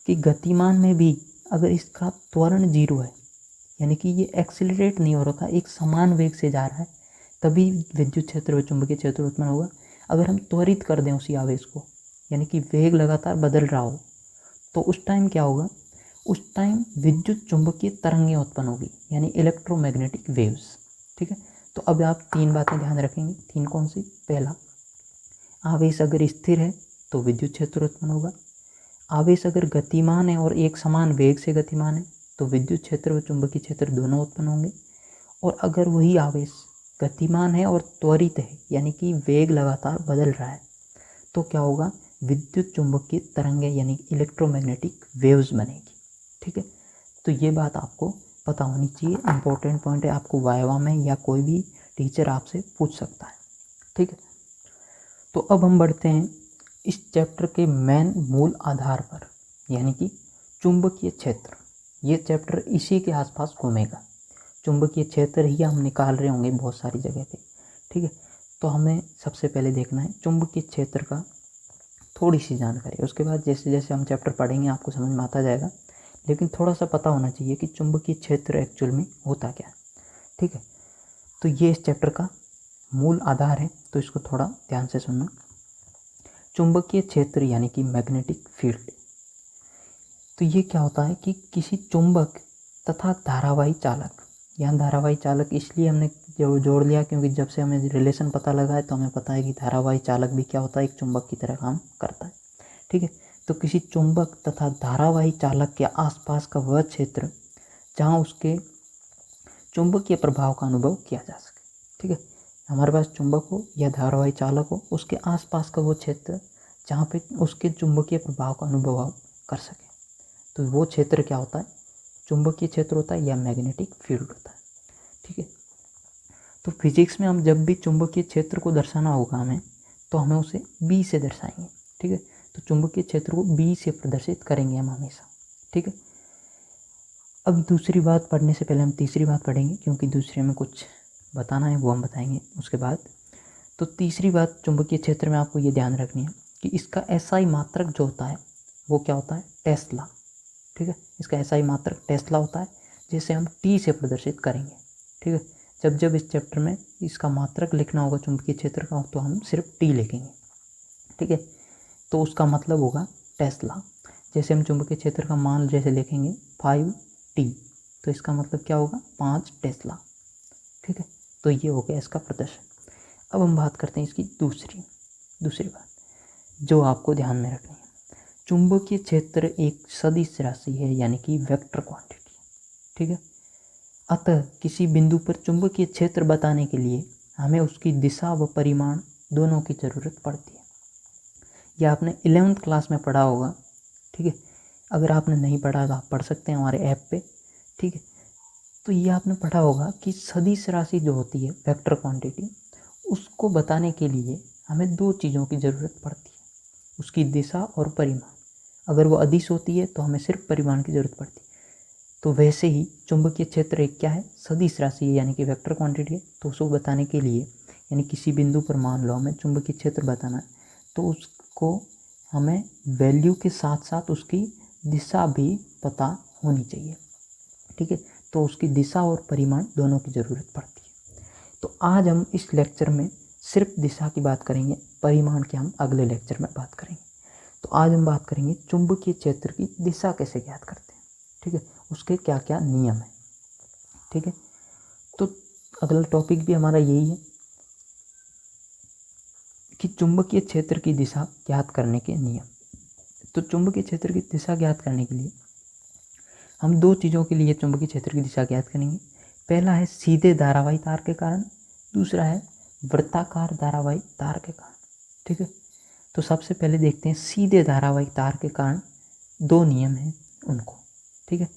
कि गतिमान में भी अगर इसका त्वरण 0 है, यानी कि ये एक्सिलरेट नहीं हो रखा, एक समान वेग से जा रहा है, तभी विद्युत क्षेत्र व चुंबकीय क्षेत्र उत्पन्न होगा। अगर हम त्वरित कर दें उसी आवेश को, यानी कि वेग लगातार बदल रहा हो, तो उस टाइम क्या होगा, उस टाइम विद्युत चुंबकीय तरंगें उत्पन्न होगी, यानी इलेक्ट्रोमैग्नेटिक वेव्स। ठीक है, तो अब आप 3 बातें ध्यान रखेंगे। 3 कौन सी? पहला, आवेश अगर स्थिर है तो विद्युत क्षेत्र उत्पन्न होगा। आवेश अगर गतिमान है और एक समान वेग से गतिमान है तो विद्युत क्षेत्र व चुंबकीय क्षेत्र दोनों उत्पन्न होंगे। और अगर वही आवेश गतिमान है और त्वरित है, यानी कि वेग लगातार बदल रहा है, तो क्या होगा, विद्युत चुंबकीय तरंगें यानी इलेक्ट्रोमैग्नेटिक वेव्स बनेगी। ठीक है, तो ये बात आपको पता होनी चाहिए, इंपॉर्टेंट पॉइंट है, आपको वाइवा में या कोई भी टीचर आपसे पूछ सकता है। ठीक है, तो अब हम बढ़ते हैं इस चैप्टर के मेन मूल आधार पर, यानी कि चुंबकीय क्षेत्र। ये चैप्टर इसी के आसपास घूमेगा, चुंबकीय क्षेत्र ही हम निकाल रहे होंगे बहुत सारी जगह पे। ठीक है, तो हमें सबसे पहले देखना है चुंबकीय क्षेत्र का थोड़ी सी जानकारी, उसके बाद जैसे जैसे हम चैप्टर पढ़ेंगे आपको समझ में आता जाएगा, लेकिन थोड़ा सा पता होना चाहिए कि चुंबकीय क्षेत्र एक्चुअल में होता क्या है। ठीक है, तो ये इस चैप्टर का मूल आधार है, तो इसको थोड़ा ध्यान से सुनना। चुंबकीय क्षेत्र यानी कि मैग्नेटिक फील्ड, तो ये क्या होता है कि किसी चुंबक तथा धारावाही चालक, यहाँ धारावाही चालक इसलिए हमने जोड़ लिया क्योंकि जब से हमें रिलेशन पता लगा है तो हमें पता है कि धारावाही चालक भी क्या होता है, एक चुंबक की तरह काम करता है। ठीक है, तो किसी चुंबक तथा धारावाही चालक के आसपास का वह क्षेत्र जहाँ उसके चुंबकीय प्रभाव का अनुभव किया जा सके। ठीक है, हमारे पास चुंबक हो या धारावाही चालक हो, उसके आसपास का वो क्षेत्र जहाँ पे उसके चुंबकीय प्रभाव का अनुभव कर सके, तो वो क्षेत्र क्या होता है, चुंबकीय क्षेत्र होता है या मैग्नेटिक फील्ड होता है। ठीक है, तो फिजिक्स में हम जब भी चुंबकीय क्षेत्र को दर्शाना होगा हमें, तो हमें उसे बी से दर्शाएंगे। ठीक है, तो चुंबकीय क्षेत्र को बी से प्रदर्शित करेंगे हम हमेशा। ठीक है, अब दूसरी बात पढ़ने से पहले हम तीसरी बात पढ़ेंगे, क्योंकि दूसरे में कुछ बताना है वो हम बताएंगे उसके बाद। तो तीसरी बात चुंबकीय क्षेत्र में आपको ये ध्यान रखनी है कि इसका एसआई मात्रक जो होता है वो क्या होता है, टेस्ला। ठीक है, इसका एसआई मात्रक टेस्ला होता है, जिसे हम टी से प्रदर्शित करेंगे। ठीक है, जब इस चैप्टर में इसका मात्रक लिखना होगा चुंबकीय क्षेत्र का, तो हम सिर्फ टी लिखेंगे। ठीक है, तो उसका मतलब होगा टेस्ला। जैसे हम चुंबकीय क्षेत्र का मान जैसे लिखेंगे 5T, तो इसका मतलब क्या होगा, 5 टेस्ला। ठीक है, तो ये हो गया इसका प्रदर्शन। अब हम बात करते हैं इसकी दूसरी बात जो आपको ध्यान में रखनी है। चुंबकीय क्षेत्र एक सदिश राशि है, यानी कि वेक्टर क्वांटिटी। ठीक है, अतः किसी बिंदु पर चुंबकीय क्षेत्र बताने के लिए हमें उसकी दिशा व परिमाण दोनों की ज़रूरत पड़ती है। यह आपने 11th क्लास में पढ़ा होगा। ठीक है, अगर आपने नहीं पढ़ा तो आप पढ़ सकते हैं हमारे ऐप पे। ठीक है, तो ये आपने पढ़ा होगा कि सदिश राशि जो होती है, वेक्टर क्वांटिटी, उसको बताने के लिए हमें दो चीज़ों की ज़रूरत पड़ती है, उसकी दिशा और परिमाण। अगर वो अदिश होती है तो हमें सिर्फ परिमाण की ज़रूरत पड़ती है। तो वैसे ही चुंबकीय क्षेत्र एक क्या है, सदिश राशि है, यानी कि वेक्टर क्वांटिटी है। तो उसको बताने के लिए, यानी किसी बिंदु पर मान लो हमें चुंबकीय क्षेत्र बताना है, तो उसको हमें वैल्यू के साथ साथ उसकी दिशा भी पता होनी चाहिए। ठीक है, तो उसकी दिशा और परिमाण दोनों की ज़रूरत पड़ती है। तो आज हम इस लेक्चर में सिर्फ दिशा की बात करेंगे, परिमाण की हम अगले लेक्चर में बात करेंगे। तो आज हम बात करेंगे चुंबकीय क्षेत्र की दिशा कैसे ज्ञात करते हैं। ठीक है, उसके क्या क्या नियम हैं। ठीक है, तो अगला टॉपिक भी हमारा यही है कि चुंबकीय क्षेत्र की दिशा ज्ञात करने के नियम। तो चुंबकीय क्षेत्र की दिशा ज्ञात करने के लिए हम दो चीज़ों के लिए चुंबकीय क्षेत्र की दिशा ज्ञात करेंगे। पहला है सीधे धारावाही तार के कारण, दूसरा है वृत्ताकार धारावाही तार के कारण। ठीक है, तो सबसे पहले देखते हैं सीधे धारावाही तार के कारण दो नियम हैं उनको। ठीक है,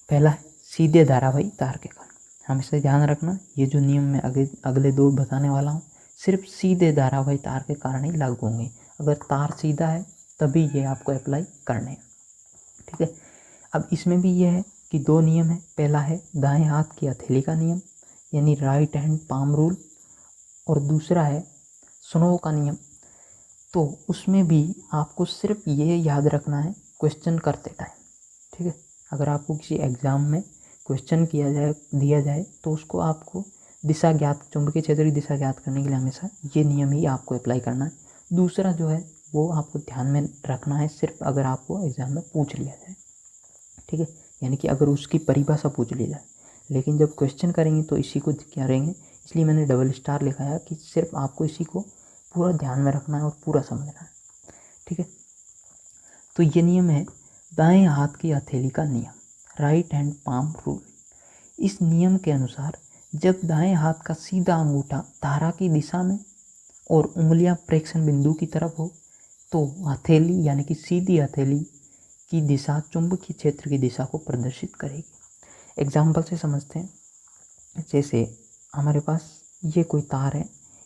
पहला है सीधे धारावाही तार के कारण, हमेशा ध्यान रखना ये जो नियम मैं अगले दो बताने वाला हूँ सिर्फ सीधे धारावाही तार के कारण ही लागू होंगे। अगर तार सीधा है तभी ये आपको अप्लाई करने हैं। ठीक है, अब इसमें भी ये है कि दो नियम है। पहला है दाएं हाथ की हथेली का नियम, यानी राइट हैंड पाम रूल, और दूसरा है स्नो का नियम। तो उसमें भी आपको सिर्फ ये याद रखना है क्वेश्चन करते टाइम। ठीक है, अगर आपको किसी एग्ज़ाम में क्वेश्चन दिया जाए तो उसको आपको दिशा ज्ञात, चुंबकीय क्षेत्र की दिशा ज्ञात करने के लिए हमेशा ये नियम ही आपको अप्लाई करना है। दूसरा जो है वो आपको ध्यान में रखना है सिर्फ अगर आपको एग्ज़ाम में पूछ लिया जाए। ठीक है, यानी कि अगर उसकी परिभाषा पूछ ली जाए, लेकिन जब क्वेश्चन करेंगे तो इसी को करेंगे, इसलिए मैंने डबल स्टार लिखा है कि सिर्फ आपको इसी को पूरा ध्यान में रखना है और पूरा समझना है। ठीक है, तो ये नियम है दाएं हाथ की हथेली का नियम, राइट हैंड पाम रूल। इस नियम के अनुसार जब दाएं हाथ का सीधा अंगूठा धारा की दिशा में और उंगलियां प्रेक्षण बिंदु की तरफ हो तो हथेली यानी कि सीधी हथेली की दिशा चुंबकीय क्षेत्र की दिशा को प्रदर्शित करेगी। एग्जाम्पल से समझते हैं। जैसे हमारे पास ये कोई तार है,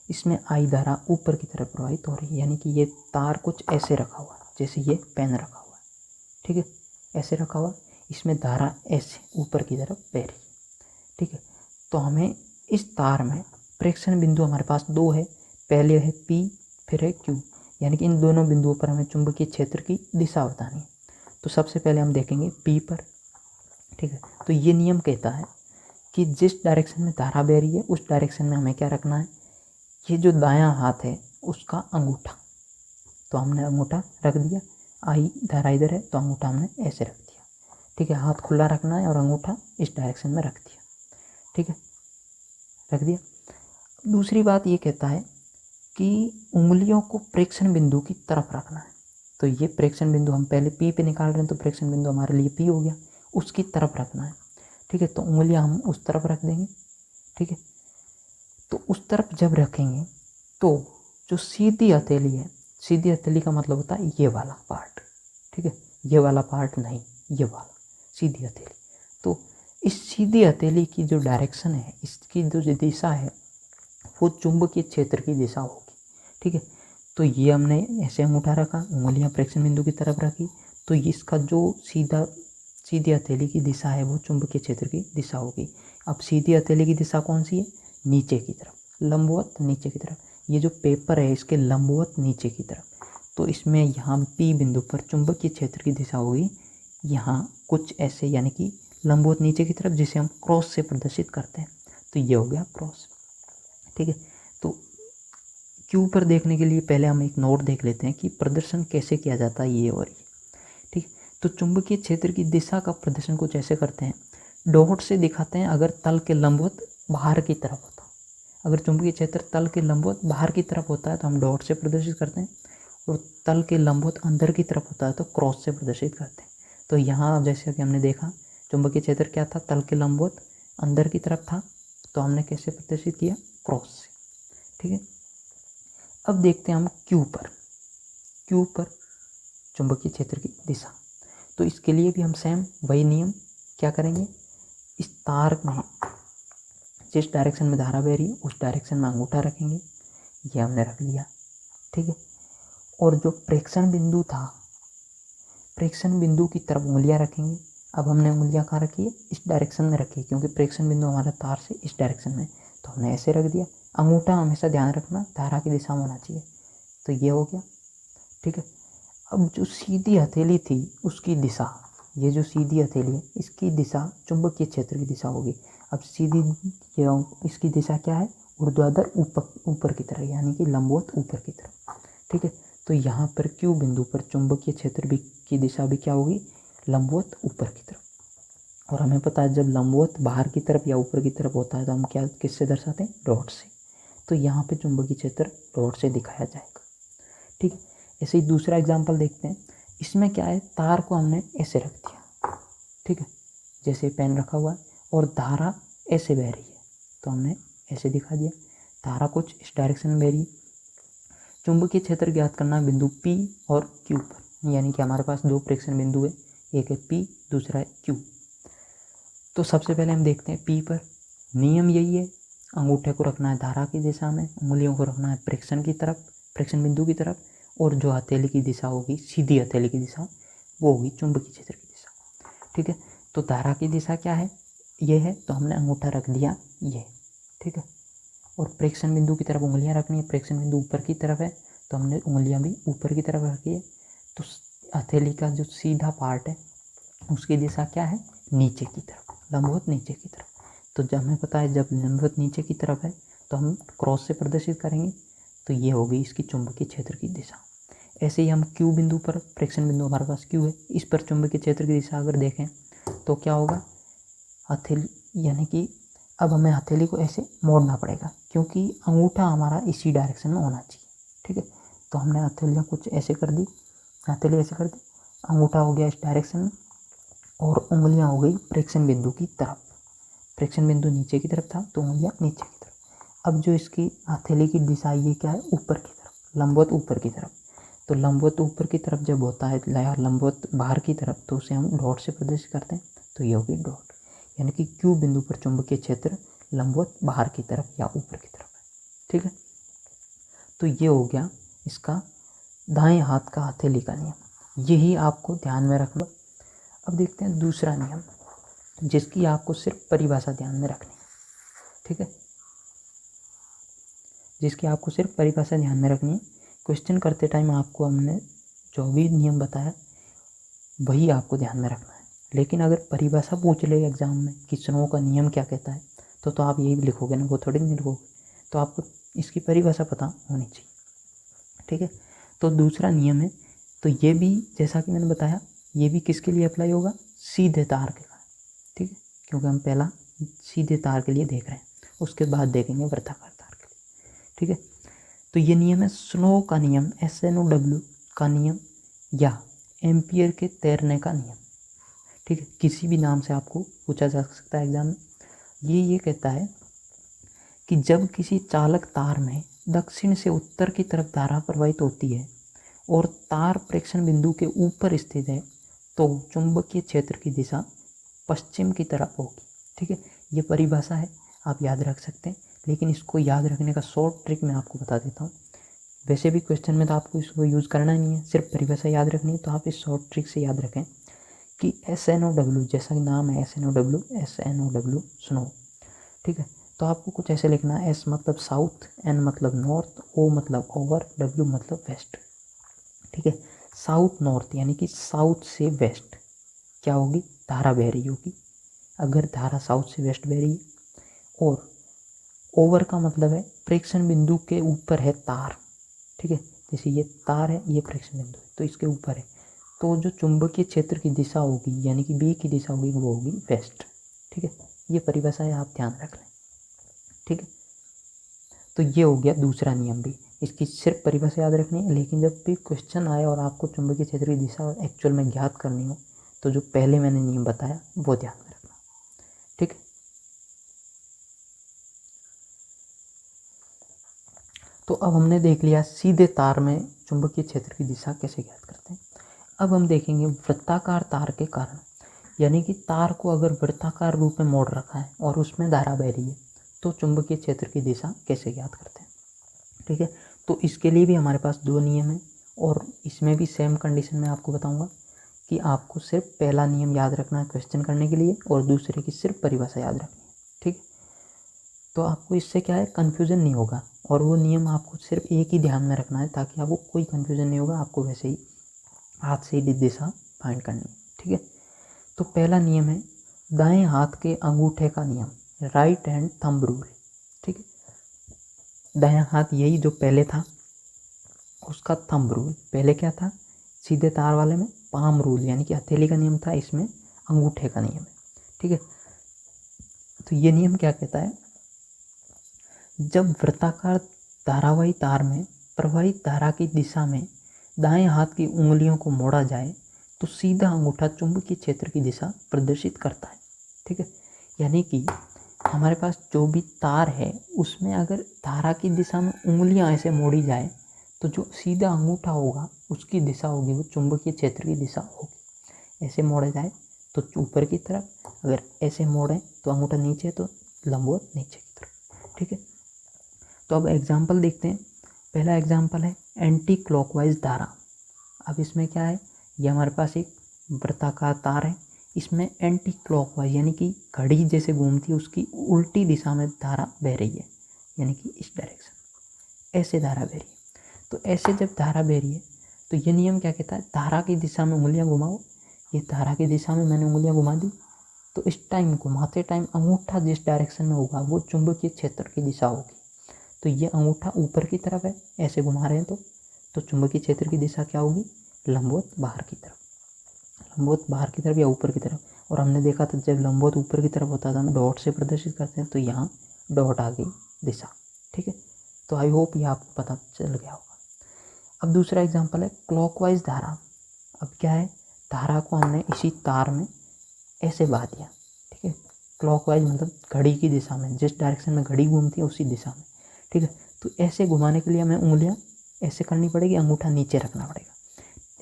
इसमें आई धारा ऊपर की तरफ प्रवाहित हो रही है, यानी कि ये तार कुछ ऐसे रखा हुआ है, जैसे ये पेन रखा हुआ है। ठीक है, ऐसे रखा हुआ, इसमें धारा ऐसे ऊपर की तरफ बह रही है। ठीक है, तो हमें इस तार में प्रेक्षण बिंदु हमारे पास दो है, पहले है P फिर है Q, यानी कि इन दोनों बिंदुओं पर हमें चुंबकीय क्षेत्र की दिशा बतानी है। तो सबसे पहले हम देखेंगे P पर। ठीक है, तो ये नियम कहता है कि जिस डायरेक्शन में धारा बह रही है उस डायरेक्शन में हमें क्या रखना है, ये जो दायां हाथ है उसका अंगूठा, तो हमने अंगूठा रख दिया, आई धारा इधर है तो अंगूठा हमने ऐसे रख दिया। ठीक है, हाथ खुला रखना है और अंगूठा इस डायरेक्शन में रख दिया। ठीक है, रख दिया। दूसरी बात ये कहता है कि उंगलियों को प्रेक्षण बिंदु की तरफ रखना है। तो ये प्रेक्षण बिंदु हम पहले P पे निकाल रहे हैं, तो प्रेक्षण बिंदु हमारे लिए P हो गया, उसकी तरफ रखना है। ठीक है, तो उंगलियां हम उस तरफ रख देंगे। ठीक है, तो उस तरफ जब रखेंगे तो जो सीधी हथेली है, सीधी हथेली का मतलब होता है ये वाला पार्ट। ठीक है, ये वाला पार्ट नहीं, ये वाला सीधी हथेली। तो इस सीधी हथेली की जो डायरेक्शन है, इसकी जो दिशा है वो चुंबकीय क्षेत्र की दिशा होगी। ठीक है, तो ये हमने ऐसे अंगूठा रखा, उंगलियां प्रेक्षण बिंदु की तरफ रखी, तो इसका जो सीधी हथेली की दिशा है वो चुंबकीय क्षेत्र की दिशा होगी। अब सीधी हथेली की दिशा कौन सी है, नीचे की तरफ, लंबवत नीचे की तरफ। ये जो पेपर है इसके लंबवत नीचे की तरफ, तो इसमें यहाँ P बिंदु पर चुंबकीय क्षेत्र की दिशा होगी यहाँ कुछ ऐसे, यानी कि लंबवत नीचे की तरफ, जिसे हम क्रॉस से प्रदर्शित करते हैं। तो ये हो गया क्रॉस। ठीक है, तो Q पर देखने के लिए पहले हम एक नोट देख लेते हैं कि प्रदर्शन कैसे किया जाता है ये और ये। ठीक, तो चुंबकीय क्षेत्र की दिशा का प्रदर्शन कुछ ऐसे करते हैं, डॉट से दिखाते हैं अगर तल के लंबवत बाहर की तरफ होता है। अगर चुंबकीय क्षेत्र तल के लंबवत बाहर की तरफ होता है तो हम डॉट से प्रदर्शित करते हैं, और तल के लंबवत अंदर की तरफ होता है तो क्रॉस से प्रदर्शित करते हैं। तो यहाँ जैसे कि हमने देखा चुंबकीय क्षेत्र क्या था, तल के लंबवत अंदर की तरफ था, तो हमने कैसे प्रदर्शित किया, क्रॉस से। ठीक है, अब देखते हैं हम Q पर चुंबकीय क्षेत्र की दिशा। तो इसके लिए भी हम सेम वही नियम क्या करेंगे, इस तार में जिस डायरेक्शन में धारा बह रही है उस डायरेक्शन में अंगूठा रखेंगे, ये हमने रख लिया, ठीक है। और जो प्रेक्षण बिंदु था, प्रेक्षण बिंदु की तरफ उंगलियां रखेंगे। अब हमने उंगलियां कहाँ रखी है, इस डायरेक्शन में रखी है, क्योंकि प्रेक्षण बिंदु हमारा तार से इस डायरेक्शन में, तो हमने ऐसे रख दिया। अंगूठा हमेशा ध्यान रखना धारा की दिशा में होना चाहिए, तो ये हो गया, ठीक है। अब जो सीधी हथेली थी उसकी दिशा, ये जो सीधी हथेली है इसकी दिशा चुंबकीय क्षेत्र की दिशा होगी। अब सीधी इसकी दिशा क्या है, ऊर्ध्वाधर ऊपर की तरफ, यानी कि लंबवत ऊपर की तरफ, ठीक है। तो यहाँ पर क्यू बिंदु पर चुंबकीय क्षेत्र भी की दिशा भी क्या होगी, लंबवत ऊपर की तरफ। और हमें पता है जब लंबवत बाहर की तरफ या ऊपर की तरफ होता है तो हम क्या किससे दर्शाते हैं, डॉट से। तो यहाँ पे चुंबकीय क्षेत्र डॉट से दिखाया जाएगा, ठीक है। ऐसे ही दूसरा एग्जाम्पल देखते हैं। इसमें क्या है, तार को हमने ऐसे रख दिया, ठीक है, जैसे पेन रखा हुआ है, और धारा ऐसे बह रही है, तो हमने ऐसे दिखा दिया। धारा कुछ इस डायरेक्शन में बह रही है। चुंबकीय क्षेत्र ज्ञात करना बिंदु P और Q पर, यानी कि हमारे पास दो प्रेक्षण बिंदु है, एक है P, दूसरा है Q। तो सबसे पहले हम देखते हैं P पर। नियम यही है, अंगूठे को रखना है धारा की दिशा में, उंगलियों को रखना है प्रेक्षण की तरफ, प्रेक्षण बिंदु की तरफ, और जो हथेली की दिशा होगी, सीधी हथेली की दिशा, वो होगी चुंबकीय क्षेत्र की दिशा, ठीक है। तो धारा की दिशा क्या है, ये है, तो हमने अंगूठा रख दिया ये, ठीक है। और प्रेक्षण बिंदु की तरफ उंगलियां रखनी है, प्रेक्षण बिंदु ऊपर की तरफ है, तो हमने उंगलियां भी ऊपर की तरफ रखी है। तो हथेली का जो सीधा पार्ट है उसकी दिशा क्या है, नीचे की तरफ, लंबवत नीचे की तरफ। तो जब हमें पता है जब लंबवत नीचे की तरफ है तो हम क्रॉस से प्रदर्शित करेंगे, तो ये होगी इसकी चुंबकीय क्षेत्र की दिशा। ऐसे ही हम क्यू बिंदु पर, प्रेक्षण बिंदु हमारे पास क्यू है, इस पर चुंबकीय क्षेत्र की दिशा अगर देखें तो क्या होगा, हथेली, यानी कि अब हमें हथेली को ऐसे मोड़ना पड़ेगा, क्योंकि अंगूठा हमारा इसी डायरेक्शन में होना चाहिए, ठीक है। तो हमने हथेलियाँ कुछ ऐसे कर दी, हथेली ऐसे कर दी, अंगूठा हो गया इस डायरेक्शन में, और उंगलियां हो गई प्रेक्षण बिंदु की तरफ। प्रेक्षण बिंदु नीचे की तरफ था तो उंगलियां नीचे की तरफ। अब जो इसकी हथेली की दिशा ये क्या है, ऊपर की तरफ, लंबवत ऊपर की तरफ। तो लंबवत ऊपर की तरफ जब होता है या लंबवत बाहर की तरफ, तो उसे हम डॉट से प्रदर्शित करते हैं, तो ये होगी डॉट, यानी कि क्यू बिंदु पर चुंबकीय क्षेत्र लंबवत बाहर की तरफ या ऊपर की तरफ है, ठीक है। तो ये हो गया इसका दाएं हाथ का हथेली का नियम, यही आपको ध्यान में रखना। अब देखते हैं दूसरा नियम, जिसकी आपको सिर्फ परिभाषा ध्यान में रखनी है, ठीक है, जिसकी आपको सिर्फ परिभाषा ध्यान में रखनी है। क्वेश्चन करते टाइम आपको हमने जो भी नियम बताया वही आपको ध्यान में रखना है, लेकिन अगर परिभाषा पूछ ले एग्जाम में कि स्नो का नियम क्या कहता है, तो आप यही लिखोगे ना, वो थोड़ी नहीं लिखोगे, तो आपको इसकी परिभाषा पता होनी चाहिए, ठीक है। तो दूसरा नियम है, तो ये भी जैसा कि मैंने बताया, ये भी किसके लिए अप्लाई होगा, सीधे तार के कारण, ठीक है, क्योंकि हम पहला सीधे तार के लिए देख रहे हैं, उसके बाद देखेंगे वृत्ताकार तार के लिए, ठीक है। तो ये नियम है स्नो का नियम, SNOW का नियम, या एम्पियर के तैरने का नियम, ठीक है, किसी भी नाम से आपको पूछा जा सकता है एग्जाम में। ये कहता है कि जब किसी चालक तार में दक्षिण से उत्तर की तरफ धारा प्रवाहित होती है और तार प्रेक्षण बिंदु के ऊपर स्थित है, तो चुंबकीय क्षेत्र की दिशा पश्चिम की तरफ होगी, ठीक है। ये परिभाषा है, आप याद रख सकते हैं, लेकिन इसको याद रखने का शॉर्ट ट्रिक मैं आपको बता देता हूँ। वैसे भी क्वेश्चन में तो आपको इसको यूज़ करना नहीं है, सिर्फ परिभाषा याद रखनी है, तो आप इस शॉर्ट ट्रिक से याद रखें कि SNOW, जैसा कि नाम है SNOW स्नो, ठीक है। तो आपको कुछ ऐसे लिखना है, S मतलब साउथ, N मतलब नॉर्थ, O मतलब ओवर, W मतलब वेस्ट, ठीक है। साउथ नॉर्थ यानी कि साउथ से वेस्ट क्या होगी, धारा बह रही होगी, अगर धारा साउथ से वेस्ट बह रही है। और ओवर का मतलब है प्रेक्षण बिंदु के ऊपर है तार, ठीक है, जैसे ये तार है, ये प्रेक्षण बिंदु है, तो इसके ऊपर है, तो जो चुंबकीय क्षेत्र की दिशा होगी यानी कि B की दिशा होगी वो होगी वेस्ट, ठीक है। ये परिभाषा है, आप ध्यान रख लें, ठीक है। तो ये हो गया दूसरा नियम भी, इसकी सिर्फ परिभाषा याद रखनी है, लेकिन जब भी क्वेश्चन आए और आपको चुंबकीय क्षेत्र की दिशा एक्चुअल में ज्ञात करनी हो, तो जो पहले मैंने नियम बताया वो ध्यान में रखना, ठीक है। तो अब हमने देख लिया सीधे तार में चुंबकीय क्षेत्र की दिशा कैसे ज्ञात करते हैं। अब हम देखेंगे वृत्ताकार तार के कारण। यानी कि तार को अगर वृत्ताकार रूप में मोड़ रखा है और उसमें धारा बह रही है तो चुंबकीय क्षेत्र की दिशा कैसे ज्ञात करते हैं। ठीक है, तो इसके लिए भी हमारे पास दो नियम है और इसमें भी सेम कंडीशन में आपको बताऊंगा कि आपको सिर्फ पहला नियम याद रखना है क्वेश्चन करने के लिए और दूसरे की सिर्फ परिभाषा याद रखनी है। ठीक है, तो आपको इससे क्या है कन्फ्यूज़न नहीं होगा और वो नियम आपको सिर्फ एक ही ध्यान में रखना है ताकि आपको कोई कन्फ्यूज़न नहीं होगा, आपको वैसे ही हाथ से ही दिशा फाइंड करनी है। ठीक है, तो पहला नियम है दाएं हाथ के अंगूठे का नियम, राइट हैंड थंब रूल। ठीक है, दायां हाथ यही जो पहले था उसका थंब रूल, पहले क्या था सीधे तार वाले में पाम रूल यानी कि हथेली का नियम था, इसमें अंगूठे का नियम है। ठीक है, तो ये नियम क्या कहता है, जब वृत्ताकार धारावाही तार में प्रवाहित धारा की दिशा में दाएं हाथ की उंगलियों को मोड़ा जाए तो सीधा अंगूठा चुंबकीय क्षेत्र की दिशा प्रदर्शित करता है। ठीक है, यानी कि हमारे पास जो भी तार है उसमें अगर धारा की दिशा में उंगलियां ऐसे मोड़ी जाए तो जो सीधा अंगूठा होगा उसकी दिशा होगी वो चुंबकीय क्षेत्र की दिशा होगी। ऐसे मोड़ा जाए तो ऊपर की तरफ, अगर ऐसे मोड़े तो अंगूठा नीचे तो लंबवत नीचे की तरफ। ठीक है, तो अब एग्जाम्पल देखते हैं। पहला एग्जाम्पल है एंटी क्लॉकवाइज धारा। अब इसमें क्या है, ये हमारे पास एक वृत्ताकार तार है, इसमें एंटी क्लॉकवाइज यानी कि घड़ी जैसे घूमती है उसकी उल्टी दिशा में धारा बह रही है, यानी कि इस डायरेक्शन ऐसे धारा बह रही है। तो ऐसे जब धारा बह रही है तो ये नियम क्या कहता है, धारा की दिशा में उंगलियां घुमाओ। ये धारा की दिशा में मैंने उंगलियां घुमा दी तो इस टाइम घुमाते टाइम अंगूठा जिस डायरेक्शन में होगा वो चुंबकीय क्षेत्र की दिशा होगी। तो ये अंगूठा ऊपर की तरफ है, ऐसे घुमा रहे हैं तो चुंबकीय क्षेत्र की दिशा क्या होगी, लंबवत बाहर की तरफ, लंबवत बाहर की तरफ या ऊपर की तरफ। और हमने देखा था जब लंबवत ऊपर की तरफ होता था हम डॉट से प्रदर्शित करते हैं, तो यहाँ डॉट आ गई दिशा। ठीक है, तो आई होप ये आपको पता चल गया होगा। अब दूसरा एग्जाम्पल है क्लॉकवाइज धारा। अब क्या है, धारा को हमने इसी तार में ऐसे बहा दिया। ठीक है, क्लॉकवाइज मतलब घड़ी की दिशा में, जिस डायरेक्शन में घड़ी घूमती है उसी दिशा में। ठीक है, तो ऐसे घुमाने के लिए हमें उंगलियां ऐसे करनी पड़ेगी, अंगूठा नीचे रखना पड़ेगा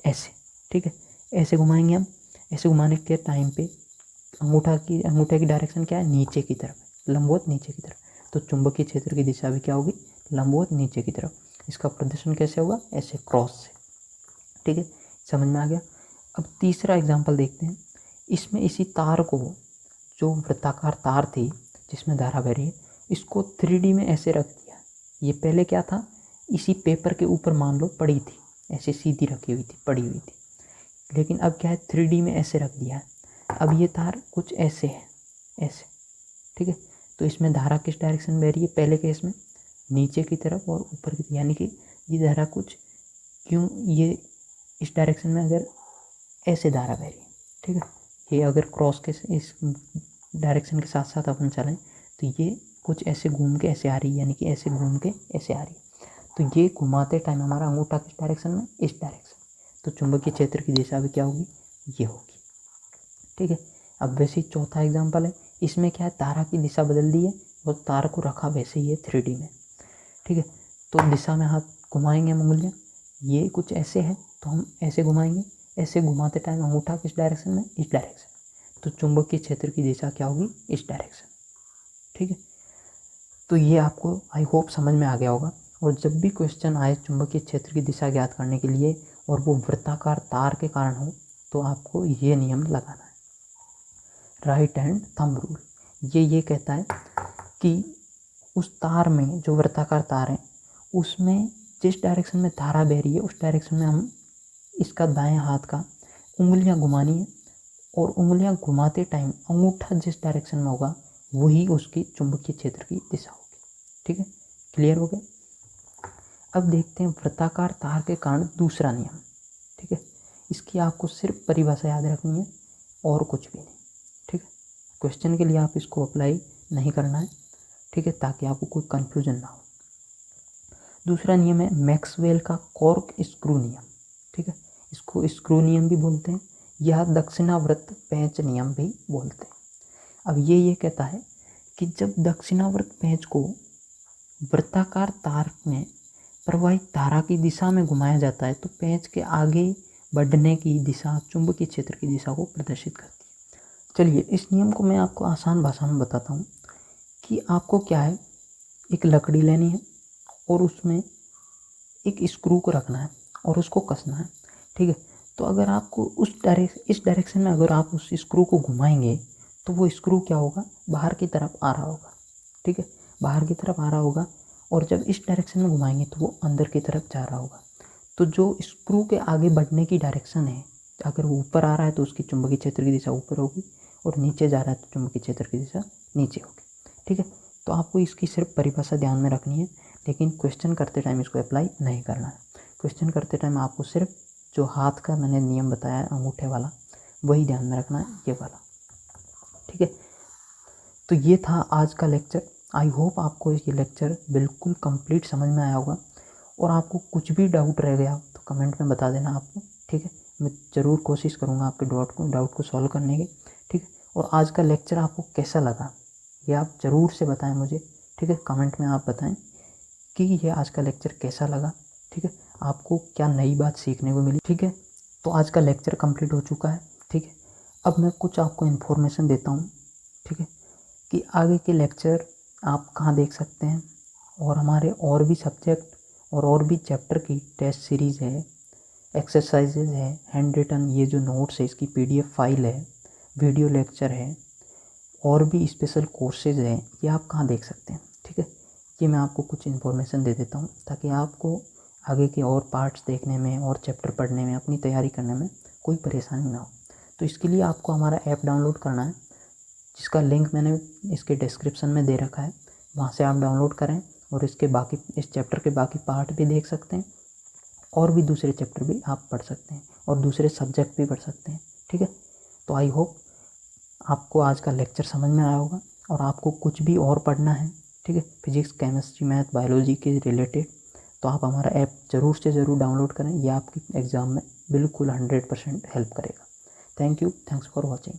ऐसे। ठीक है, ऐसे घुमाएंगे हम, ऐसे घुमाने के टाइम पे अंगूठे की डायरेक्शन क्या है, नीचे की तरफ, लंबवत नीचे की तरफ। तो चुंबकीय क्षेत्र की दिशा भी क्या होगी, लंबवत नीचे की तरफ। इसका प्रदर्शन कैसे होगा, ऐसे क्रॉस से। ठीक है, समझ में आ गया। अब तीसरा एग्जाम्पल देखते हैं। इसमें इसी तार को, जो वृत्ताकार तार थी जिसमें धारा बह रही है, इसको 3D में ऐसे रख दिया। ये पहले क्या था, इसी पेपर के ऊपर मान लो पड़ी थी, ऐसे सीधी रखी हुई थी, पड़ी हुई थी। लेकिन अब क्या है, 3D में ऐसे रख दिया है। अब ये तार कुछ ऐसे है, ऐसे। ठीक है, तो इसमें धारा किस डायरेक्शन में बह रही है, पहले केस में नीचे की तरफ और ऊपर की, यानी कि ये धारा कुछ क्यों, ये इस डायरेक्शन में अगर ऐसे धारा बह रही है। ठीक है, ये अगर क्रॉस के इस डायरेक्शन के साथ साथ अपन चलें तो ये कुछ ऐसे घूम के ऐसे आ रही है, यानी कि ऐसे घूम के ऐसे आ रही है। तो ये घुमाते टाइम हमारा अंगूठा किस डायरेक्शन में, इस डायरेक्शन। तो चुंबकीय क्षेत्र की दिशा भी क्या होगी, ये होगी। ठीक है, अब वैसे ही चौथा एग्जाम्पल है। इसमें क्या है, तारा की दिशा बदल दी है और तार को रखा वैसे ही है 3D में। ठीक है, तो दिशा में हाथ घुमाएंगे हम उंगलियाँ, ये कुछ ऐसे है तो हम ऐसे घुमाएंगे, ऐसे घुमाते टाइम अंगूठा किस डायरेक्शन में, इस डायरेक्शन। तो चुंबकीय क्षेत्र की दिशा क्या होगी, इस डायरेक्शन। ठीक है, तो ये आपको आई होप समझ में आ गया होगा। और जब भी क्वेश्चन आए चुंबकीय क्षेत्र की दिशा ज्ञात करने के लिए और वो वृत्ताकार तार के कारण हो तो आपको ये नियम लगाना है, राइट हैंड थंब रूल। ये कहता है कि उस तार में, जो वृत्ताकार तार है उसमें जिस डायरेक्शन में धारा बह रही है उस डायरेक्शन में हम इसका दाएं हाथ का उंगलियां घुमानी है और उंगलियां घुमाते टाइम अंगूठा जिस डायरेक्शन में होगा वही उसकी चुंबकीय क्षेत्र की दिशा होगी। ठीक है, क्लियर हो गया। अब देखते हैं वृत्ताकार तार के कारण दूसरा नियम। ठीक है, इसकी आपको सिर्फ परिभाषा याद रखनी है और कुछ भी नहीं। ठीक है, क्वेश्चन के लिए आप इसको अप्लाई नहीं करना है। ठीक है, ताकि आपको कोई कन्फ्यूजन ना हो। दूसरा नियम है मैक्सवेल का कॉर्क स्क्रू नियम। ठीक है, इसको स्क्रू नियम भी बोलते हैं या दक्षिणावर्त पेंच नियम भी बोलते हैं। अब ये कहता है कि जब दक्षिणावर्त पेंच को वृत्ताकार तार में प्रवाहित धारा की दिशा में घुमाया जाता है तो पेंच के आगे बढ़ने की दिशा चुंबकीय क्षेत्र की दिशा को प्रदर्शित करती है। चलिए इस नियम को मैं आपको आसान भाषा में बताता हूँ कि आपको क्या है, एक लकड़ी लेनी है और उसमें एक स्क्रू को रखना है और उसको कसना है, ठीक है। तो अगर आपको इस डायरेक्शन में अगर आप उस स्क्रू को घुमाएंगे तो वो स्क्रू क्या होगा, बाहर की तरफ आ रहा होगा, ठीक है, बाहर की तरफ आ रहा होगा। और जब इस डायरेक्शन में घुमाएंगे तो वो अंदर की तरफ जा रहा होगा। तो जो स्क्रू के आगे बढ़ने की डायरेक्शन है, अगर वो ऊपर आ रहा है तो उसकी चुंबकीय क्षेत्र की दिशा ऊपर होगी, और नीचे जा रहा है तो चुंबकीय क्षेत्र की दिशा नीचे होगी, ठीक है। तो आपको इसकी सिर्फ परिभाषा ध्यान में रखनी है, लेकिन क्वेश्चन करते टाइम इसको अप्लाई नहीं करना है। क्वेश्चन करते टाइम आपको सिर्फ जो हाथ का मैंने नियम बताया है अंगूठे वाला, वही ध्यान में रखना है, ये वाला, ठीक है। तो ये था आज का लेक्चर। आई होप आपको ये लेक्चर बिल्कुल कंप्लीट समझ में आया होगा, और आपको कुछ भी डाउट रह गया तो कमेंट में बता देना आपको, ठीक है। मैं ज़रूर कोशिश करूँगा आपके डाउट को सॉल्व करने की, ठीक है। और आज का लेक्चर आपको कैसा लगा ये आप ज़रूर से बताएं मुझे, ठीक है। कमेंट में आप बताएं कि ये आज का लेक्चर कैसा लगा, ठीक है, आपको क्या नई बात सीखने को मिली, ठीक है। तो आज का लेक्चर कंप्लीट हो चुका है, ठीक है। अब मैं कुछ आपको इन्फॉर्मेशन देता हूँ, ठीक है, कि आगे के लेक्चर आप कहाँ देख सकते हैं, और हमारे और भी सब्जेक्ट और भी चैप्टर की टेस्ट सीरीज़ है, एक्सरसाइजेज है, हैंड रिटन ये जो नोट्स है इसकी PDF फाइल है, वीडियो लेक्चर है, और भी स्पेशल कोर्सेज हैं, ये आप कहाँ देख सकते हैं, ठीक है। ये मैं आपको कुछ इन्फॉर्मेशन दे देता हूँ ताकि आपको आगे के और पार्ट्स देखने में और चैप्टर पढ़ने में, अपनी तैयारी करने में कोई परेशानी ना हो। तो इसके लिए आपको हमारा ऐप डाउनलोड करना है, जिसका लिंक मैंने इसके डिस्क्रिप्शन में दे रखा है, वहाँ से आप डाउनलोड करें और इस चैप्टर के बाकी पार्ट भी देख सकते हैं, और भी दूसरे चैप्टर भी आप पढ़ सकते हैं, और दूसरे सब्जेक्ट भी पढ़ सकते हैं, ठीक है। तो आई होप आपको आज का लेक्चर समझ में आया होगा, और आपको कुछ भी और पढ़ना है, ठीक है, फिजिक्स, केमिस्ट्री, मैथ, बायोलॉजी के रिलेटेड, तो आप हमारा ऐप ज़रूर से ज़रूर डाउनलोड करें। ये आपकी एग्ज़ाम में बिल्कुल 100% हेल्प करेगा। Thank you, thanks for watching.